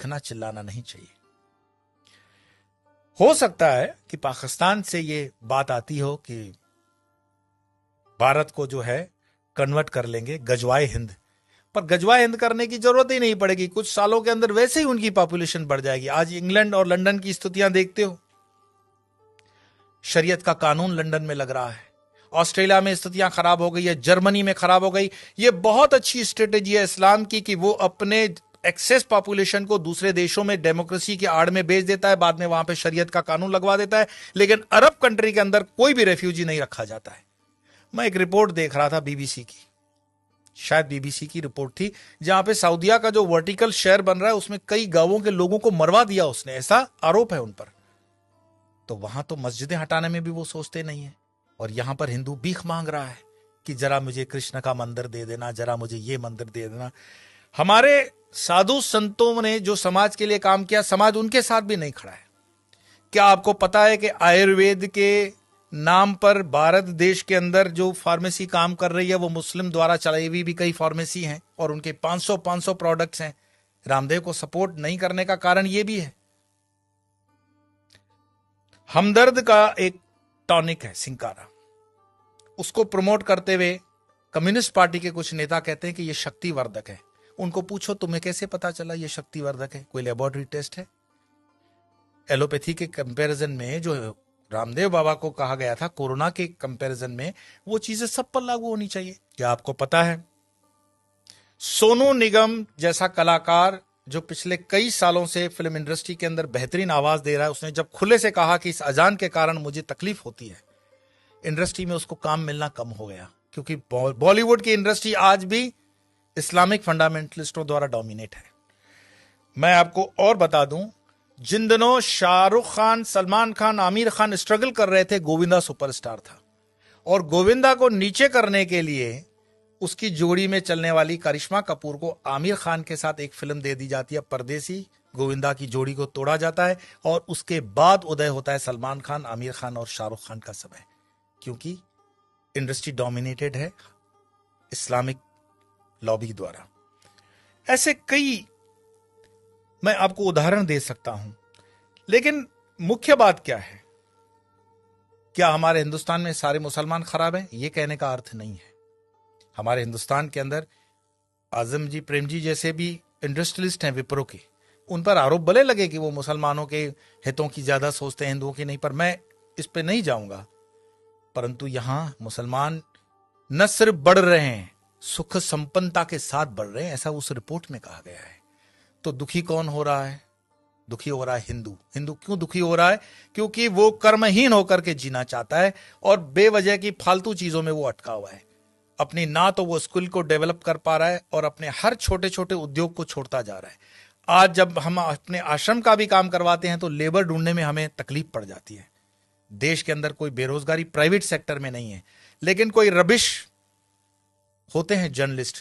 चीखना चिल्लाना नहीं चाहिए। हो सकता है कि पाकिस्तान से ये बात आती हो कि भारत को जो है कन्वर्ट कर लेंगे गजवाए हिंद, पर गजवाए हिंद करने की जरूरत ही नहीं पड़ेगी। कुछ सालों के अंदर वैसे ही उनकी पॉपुलेशन बढ़ जाएगी। आज इंग्लैंड और लंदन की स्थितियां देखते हो, शरीयत का कानून लंदन में लग रहा है, ऑस्ट्रेलिया में स्थितियां खराब हो गई है, जर्मनी में खराब हो गई। ये बहुत अच्छी स्ट्रेटेजी है इस्लाम की कि वो अपने एक्सेस पॉपुलेशन को दूसरे देशों में डेमोक्रेसी की आड़ में भेज देता है, बाद में वहां पे शरीयत का कानून लगवा देता है, लेकिन अरब कंट्री के अंदर कोई भी रेफ्यूजी नहीं रखा जाता है। मैं एक रिपोर्ट देख रहा था बीबीसी की, शायद बीबीसी की रिपोर्ट थी, जहां पे सऊदिया का जो वर्टिकल शहर बन रहा है उसमें कई गांवों के लोगों को मरवा दिया उसने, ऐसा आरोप है उन पर। तो वहां तो मस्जिदें हटाने में भी वो सोचते नहीं है, और यहां पर हिंदू भीख मांग रहा है कि जरा मुझे कृष्ण का मंदिर दे देना, जरा मुझे ये मंदिर दे देना। हमारे साधु संतों ने जो समाज के लिए काम किया, समाज उनके साथ भी नहीं खड़ा है। क्या आपको पता है कि आयुर्वेद के नाम पर भारत देश के अंदर जो फार्मेसी काम कर रही है वो मुस्लिम द्वारा चलाई हुई भी कई फार्मेसी हैं, और उनके 500 प्रोडक्ट्स हैं। रामदेव को सपोर्ट नहीं करने का कारण ये भी है। हमदर्द का एक टॉनिक है सिंकारा, उसको प्रमोट करते हुए कम्युनिस्ट पार्टी के कुछ नेता कहते हैं कि यह शक्तिवर्धक है। उनको पूछो तुम्हें कैसे पता चला यह शक्तिवर्धक है, कोई लेबोरेटरी टेस्ट है? एलोपैथी के कंपैरिजन में जो रामदेव बाबा को कहा गया था कोरोना के कंपैरिजन में, वो चीजें सब पर लागू होनी चाहिए। क्या आपको पता है सोनू निगम जैसा कलाकार जो पिछले कई सालों से फिल्म इंडस्ट्री के अंदर बेहतरीन आवाज दे रहा है, उसने जब खुले से कहा कि इस अजान के कारण मुझे तकलीफ होती है, इंडस्ट्री में उसको काम मिलना कम हो गया, क्योंकि बॉलीवुड की इंडस्ट्री आज भी इस्लामिक फंडामेंटलिस्टों द्वारा डोमिनेट है। मैं आपको और बता दूं, जिन दिनों शाहरुख खान, सलमान खान, आमिर खान स्ट्रगल कर रहे थे, गोविंदा सुपरस्टार था, और गोविंदा को नीचे करने के लिए उसकी जोड़ी में चलने वाली करिश्मा कपूर को आमिर खान के साथ एक फिल्म दे दी जाती है परदेसी। गोविंदा की जोड़ी को तोड़ा जाता है, और उसके बाद उदय होता है सलमान खान, आमिर खान और शाहरुख खान का समय, क्योंकि इंडस्ट्री डोमिनेटेड है इस्लामिक लॉबी द्वारा। ऐसे कई मैं आपको उदाहरण दे सकता हूं, लेकिन मुख्य बात क्या है? क्या हमारे हिंदुस्तान में सारे मुसलमान खराब हैं? यह कहने का अर्थ नहीं है। हमारे हिंदुस्तान के अंदर आजम जी, प्रेम जी जैसे भी इंडस्ट्रियलिस्ट हैं विप्रो के, उन पर आरोप भले लगे कि वो मुसलमानों के हितों की ज्यादा सोचते हैं, हिंदुओं की नहीं, पर मैं इस पे नहीं जाऊंगा। परंतु यहां मुसलमान न सिर्फ बढ़ रहे हैं, सुख संपन्नता के साथ बढ़ रहे हैं, ऐसा उस रिपोर्ट में कहा गया है। तो दुखी कौन हो रहा है? दुखी हो रहा है हिंदू। हिंदू क्यों दुखी हो रहा है? क्योंकि वो कर्महीन होकर के जीना चाहता है, और बेवजह की फालतू चीजों में वो अटका हुआ है। अपनी ना तो वो स्किल को डेवलप कर पा रहा है, और अपने हर छोटे छोटे उद्योग को छोड़ता जा रहा है। आज जब हम अपने आश्रम का भी काम करवाते हैं तो लेबर ढूंढने में हमें तकलीफ पड़ जाती है। देश के अंदर कोई बेरोजगारी प्राइवेट सेक्टर में नहीं है, लेकिन कोई रबिश होते हैं जर्नलिस्ट